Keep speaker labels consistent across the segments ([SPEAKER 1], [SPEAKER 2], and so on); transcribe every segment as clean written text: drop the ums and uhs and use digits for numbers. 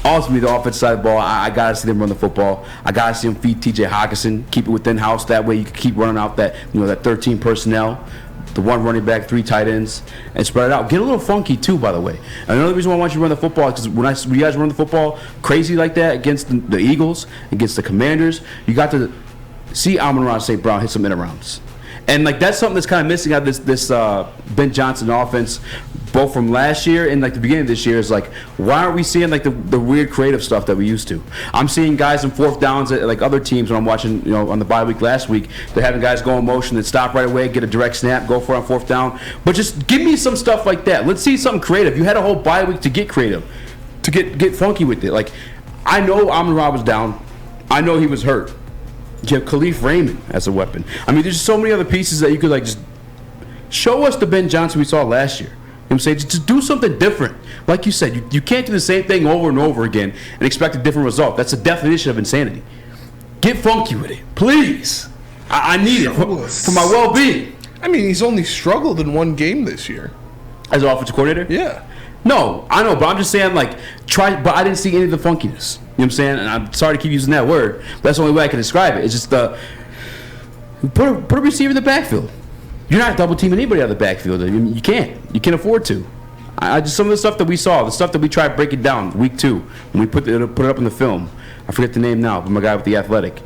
[SPEAKER 1] ultimately, the offensive side of the ball, I got to see them run the football. I got to see them feed T.J. Hockenson, keep it within house. That way you can keep running out that 13 personnel, the one running back, 3 tight ends, and spread it out. Get a little funky, too, by the way. And another reason why I want you to run the football is because when you guys run the football crazy like that against the Eagles, against the Commanders, you got to see Amon-Ra St. Brown hit some in-arounds. And that's something that's kind of missing out of this Ben Johnson offense, both from last year and the beginning of this year. Is why aren't we seeing the weird creative stuff that we used to? I'm seeing guys in 4th downs at other teams when I'm watching on the bye week last week. They're having guys go in motion and stop right away, get a direct snap, go for it on 4th down. But just give me some stuff like that. Let's see something creative. You had a whole bye week to get creative, to get funky with it. I know Amon-Ra was down. I know he was hurt. You have Khalif Raymond as a weapon. I mean, there's so many other pieces that you could just show us the Ben Johnson we saw last year. You know what I'm saying? Just do something different. Like you said, you can't do the same thing over and over again and expect a different result. That's the definition of insanity. Get funky with it, please. I need it for my well-being.
[SPEAKER 2] I mean, he's only struggled in 1 game this year.
[SPEAKER 1] As an offensive coordinator?
[SPEAKER 2] Yeah.
[SPEAKER 1] No, I know, but I'm just saying, try. But I didn't see any of the funkiness. You know what I'm saying? And I'm sorry to keep using that word, but that's the only way I can describe it. It's just put a receiver in the backfield. You're not double teaming anybody out of the backfield. I mean, you can't. You can't afford to. I just some of the stuff that we saw, the stuff that we tried breaking down week 2 when we put it up in the film. I forget the name now, but my guy with the Athletic,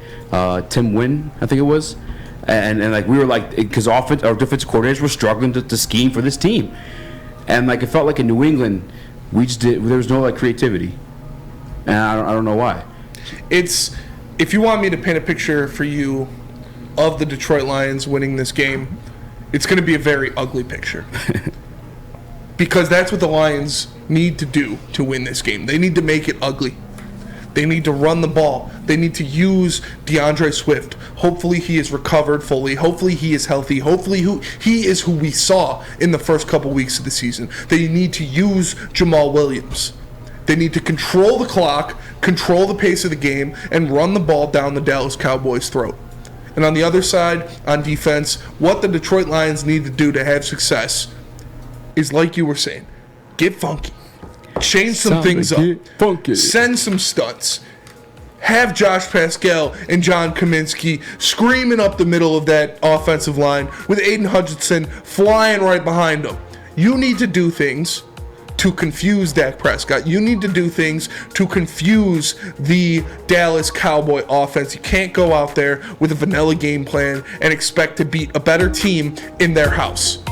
[SPEAKER 1] Tim Wynn, I think it was, and we were because our defensive coordinators were struggling to scheme for this team. And it felt like in New England, there was no creativity, and I don't know why.
[SPEAKER 2] If you want me to paint a picture for you of the Detroit Lions winning this game, it's going to be a very ugly picture, because that's what the Lions need to do to win this game. They need to make it ugly. They need to run the ball. They need to use DeAndre Swift. Hopefully he is recovered fully. Hopefully he is healthy. Hopefully he is who we saw in the first couple weeks of the season. They need to use Jamal Williams. They need to control the clock, control the pace of the game, and run the ball down the Dallas Cowboys' throat. And on the other side, on defense, what the Detroit Lions need to do to have success is, like you were saying, get funky. Change some things up.
[SPEAKER 1] Funky.
[SPEAKER 2] Send some stunts. Have Josh Pascal and John Kaminsky screaming up the middle of that offensive line with Aiden Hutchinson flying right behind them. You need to do things to confuse Dak Prescott. You need to do things to confuse the Dallas Cowboy offense. You can't go out there with a vanilla game plan and expect to beat a better team in their house.